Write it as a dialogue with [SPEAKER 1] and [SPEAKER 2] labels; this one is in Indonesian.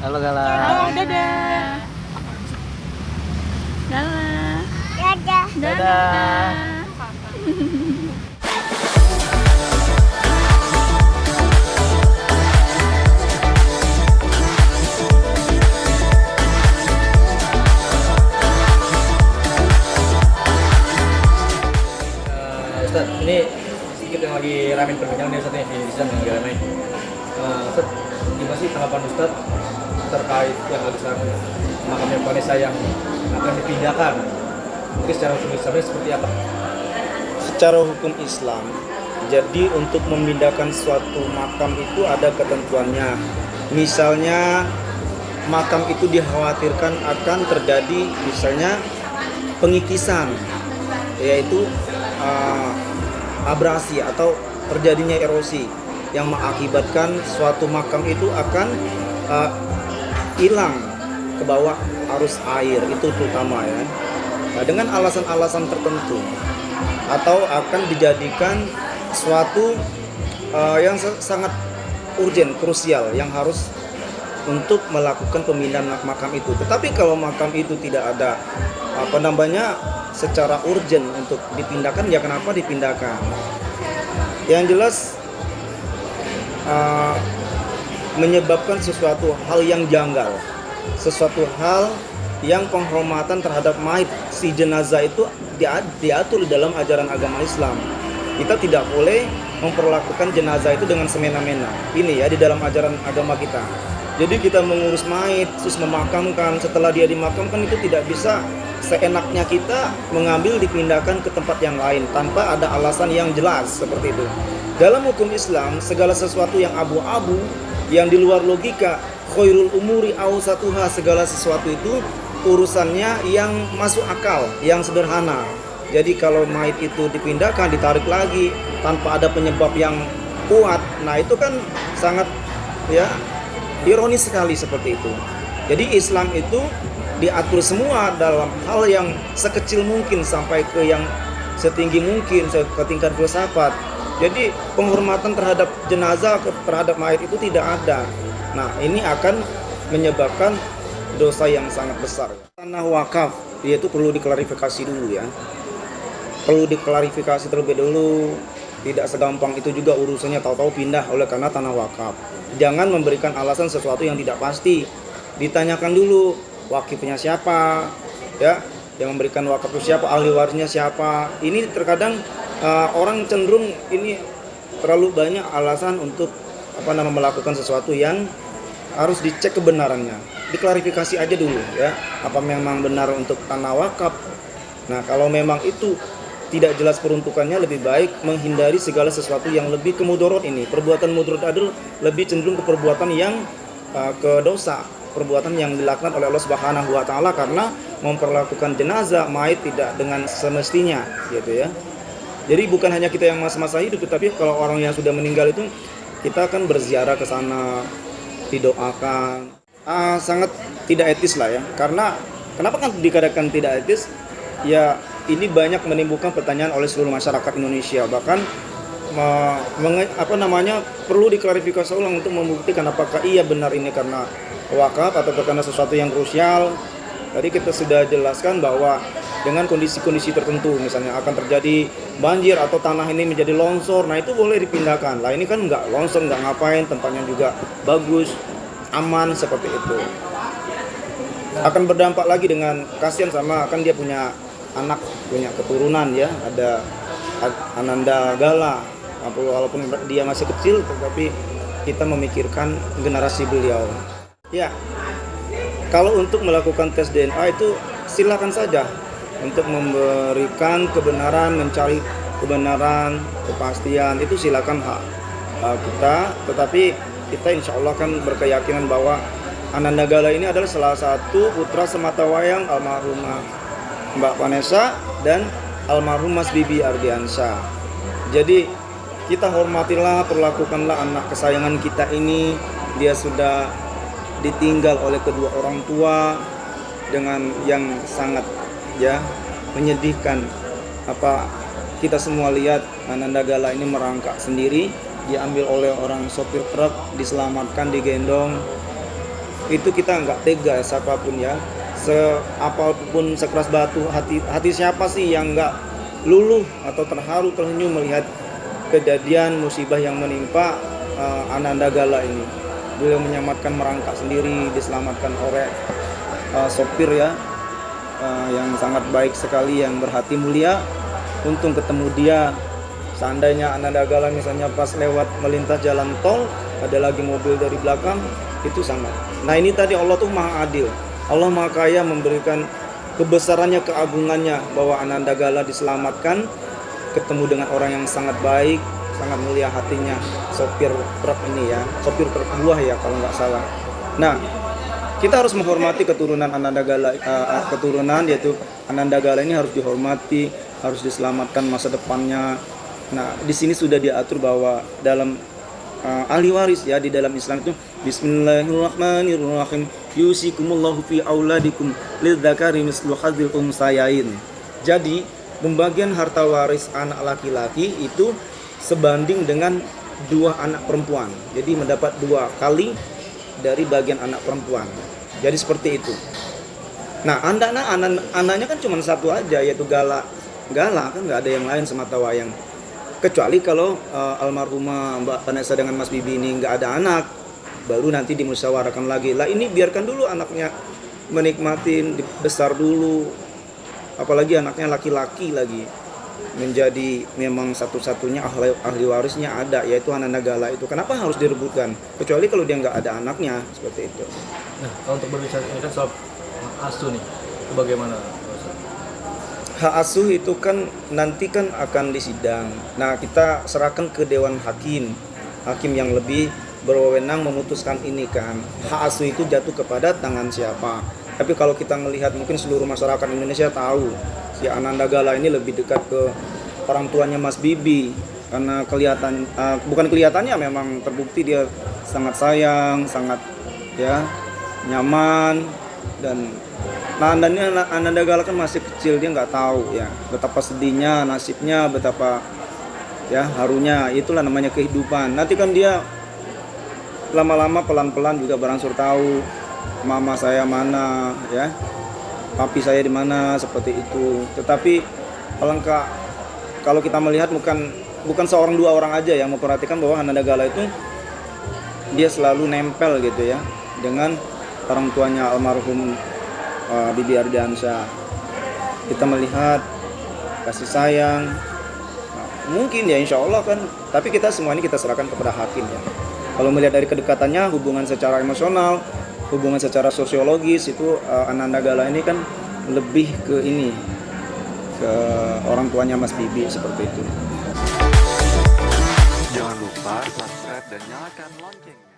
[SPEAKER 1] Halo Gala.
[SPEAKER 2] Halo, dadah. Gala.
[SPEAKER 3] Dadah.
[SPEAKER 1] Dadah. Ustaz, ini sedikit yang lagi ramai perbincangan nih Ustaz nih di Islam yang lagi ramai. Ustaz, gimana sih tanggapan Ustaz terkait yang lagi sekarang makamnya Vanessa yang akan dipindahkan? Mungkin secara hukum Islamnya seperti apa?
[SPEAKER 4] Secara hukum Islam, jadi untuk memindahkan suatu makam itu ada ketentuannya. Misalnya makam itu dikhawatirkan akan terjadi misalnya pengikisan, yaitu abrasi atau terjadinya erosi yang mengakibatkan suatu makam itu akan hilang ke bawah arus air, itu terutama ya. Nah, dengan alasan-alasan tertentu atau akan dijadikan suatu yang sangat urgen, krusial yang harus untuk melakukan pemindahan makam itu. Tetapi kalau makam itu tidak ada secara urgen untuk dipindahkan, ya kenapa dipindahkan? Yang jelas menyebabkan sesuatu hal yang janggal, sesuatu hal yang penghormatan terhadap mayit si jenazah itu diatur di dalam ajaran agama Islam. Kita tidak boleh memperlakukan jenazah itu dengan semena-mena. Ini ya di dalam ajaran agama kita. Jadi kita mengurus mayit, terus memakamkan, setelah dia dimakamkan itu tidak bisa seenaknya kita mengambil dipindahkan ke tempat yang lain tanpa ada alasan yang jelas seperti itu. Dalam hukum Islam, segala sesuatu yang abu-abu, yang di luar logika, khairul umuri awsatuha, segala sesuatu itu urusannya yang masuk akal, yang sederhana. Jadi kalau mayit itu dipindahkan, ditarik lagi tanpa ada penyebab yang kuat, nah itu kan sangat ya ironis sekali seperti itu. Jadi Islam itu diatur semua dalam hal yang sekecil mungkin sampai ke yang setinggi mungkin, ke tingkat filsafat. Jadi penghormatan terhadap jenazah, terhadap mayit itu tidak ada. Nah ini akan menyebabkan dosa yang sangat besar. Tanah wakaf, yaitu perlu diklarifikasi dulu ya. Perlu diklarifikasi terlebih dulu. Tidak segampang itu juga urusannya tahu-tahu pindah oleh karena tanah wakaf. Jangan memberikan alasan sesuatu yang tidak pasti. Ditanyakan dulu wakifnya siapa, ya, yang memberikan wakaf itu siapa, ahli warisnya siapa. Ini terkadang orang cenderung ini terlalu banyak alasan untuk melakukan sesuatu yang harus dicek kebenarannya. Diklarifikasi aja dulu ya, apa memang benar untuk tanah wakaf. Nah, kalau memang itu tidak jelas peruntukannya, lebih baik menghindari segala sesuatu yang lebih ke mudorot ini. Perbuatan mudorot adalah lebih cenderung ke perbuatan yang ke dosa, perbuatan yang dilakukan oleh Allah Subhanahu wa taala karena memperlakukan jenazah mayit tidak dengan semestinya gitu ya. Jadi bukan hanya kita yang masa-masa hidup, tapi kalau orang yang sudah meninggal itu kita akan berziarah ke sana, didoakan. Sangat tidak etis lah ya. Karena kenapa kan dikatakan tidak etis? Ya ini banyak menimbulkan pertanyaan oleh seluruh masyarakat Indonesia. Bahkan perlu diklarifikasi ulang untuk membuktikan apakah iya benar ini karena wakaf atau karena sesuatu yang krusial. Tadi kita sudah jelaskan bahwa dengan kondisi-kondisi tertentu, misalnya akan terjadi banjir atau tanah ini menjadi longsor, nah itu boleh dipindahkan. Lah ini kan nggak longsor, nggak ngapain, tempatnya juga bagus, aman seperti itu. Akan berdampak lagi dengan kasihan sama kan dia punya anak, punya keturunan ya, ada Ananda Gala, walaupun dia masih kecil tetapi kita memikirkan generasi beliau. Ya, kalau untuk melakukan tes DNA itu silakan saja untuk memberikan kebenaran, mencari kebenaran, kepastian, itu silakan hak kita, tetapi kita insya Allah kan berkeyakinan bahwa Ananda Gala ini adalah salah satu putra sematawayang almarhumah Mbak Vanessa dan almarhum Mas Bibi Ardiansyah. Jadi kita hormatilah, perlakukanlah anak kesayangan kita ini. Dia sudah ditinggal oleh kedua orang tua dengan yang sangat ya menyedihkan. Kita semua lihat Ananda Gala ini merangkak sendiri, diambil oleh orang sopir truk, diselamatkan, digendong. itu kita nggak tega siapapun ya, seapapun sekeras batu, hati siapa sih yang nggak luluh atau terharu tersenyum melihat kejadian musibah yang menimpa Anandagala ini. Beliau menyelamatkan merangkak sendiri, diselamatkan oleh sopir ya, yang sangat baik sekali, yang berhati mulia. Untung ketemu dia. Seandainya Anandagala misalnya pas lewat melintas jalan tol, ada lagi mobil dari belakang, itu sangat. Nah ini tadi Allah tuh maha adil, Allah maha kaya memberikan kebesarannya, keagungannya, bahwa Anandagala diselamatkan, ketemu dengan orang yang sangat baik, sangat mulia hatinya, sopir truk ini ya, sopir truk buah ya kalau nggak salah. Nah kita harus menghormati keturunan Anandagala, keturunan yaitu Anandagala ini harus dihormati, harus diselamatkan masa depannya. Nah di sini sudah diatur bahwa dalam ahli waris ya, di dalam Islam itu Bismillahirrahmanirrahim, yusikumullahu fi auladikum lidzakari mislu hadzil unsayain. Jadi pembagian harta waris anak laki-laki itu sebanding dengan 2 anak perempuan. Jadi mendapat 2 kali dari bagian anak perempuan. Jadi seperti itu. Nah anaknya kan cuma 1 aja, yaitu Gala kan nggak ada yang lain semata wayang. Kecuali kalau almarhumah Mbak Vanessa dengan Mas Bibi ini nggak ada anak, baru nanti dimusyawarahkan lagi. Lah ini biarkan dulu anaknya menikmatin, besar dulu. Apalagi anaknya laki-laki lagi, menjadi memang satu-satunya ahli warisnya ada, yaitu Anandagala itu. Kenapa harus direbutkan? Kecuali kalau dia nggak ada anaknya, seperti itu.
[SPEAKER 1] Nah, kalau untuk berbicara ini kan soal asuh nih, itu bagaimana?
[SPEAKER 4] Hak asuh itu kan nanti kan akan disidang. Nah kita serahkan ke Dewan Hakim yang lebih berwenang memutuskan ini kan. Hak asuh itu jatuh kepada tangan siapa? Tapi kalau kita melihat, mungkin seluruh masyarakat Indonesia tahu si Anandagala ini lebih dekat ke orang tuanya Mas Bibi, karena bukan kelihatannya, memang terbukti dia sangat sayang, sangat ya nyaman. Dan Anandagala kan masih kecil, dia nggak tahu ya betapa sedihnya nasibnya, betapa ya harunya. Itulah namanya kehidupan. Nanti kan dia lama-lama pelan-pelan juga berangsur tahu mama saya mana ya, papi saya di mana, seperti itu. Tetapi kalau kita melihat bukan seorang 2 orang aja yang memperhatikan bahwa Anandagala itu dia selalu nempel gitu ya dengan orang tuanya almarhum Bibi Ardiansyah. Kita melihat kasih sayang, mungkin ya insya Allah kan. Tapi kita semua ini kita serahkan kepada hakim ya. Kalau melihat dari kedekatannya, hubungan secara emosional, hubungan secara sosiologis, itu Anandagala ini kan lebih ke orang tuanya Mas Bibi, seperti itu.
[SPEAKER 2] Jangan lupa subscribe dan nyalakan loncengnya.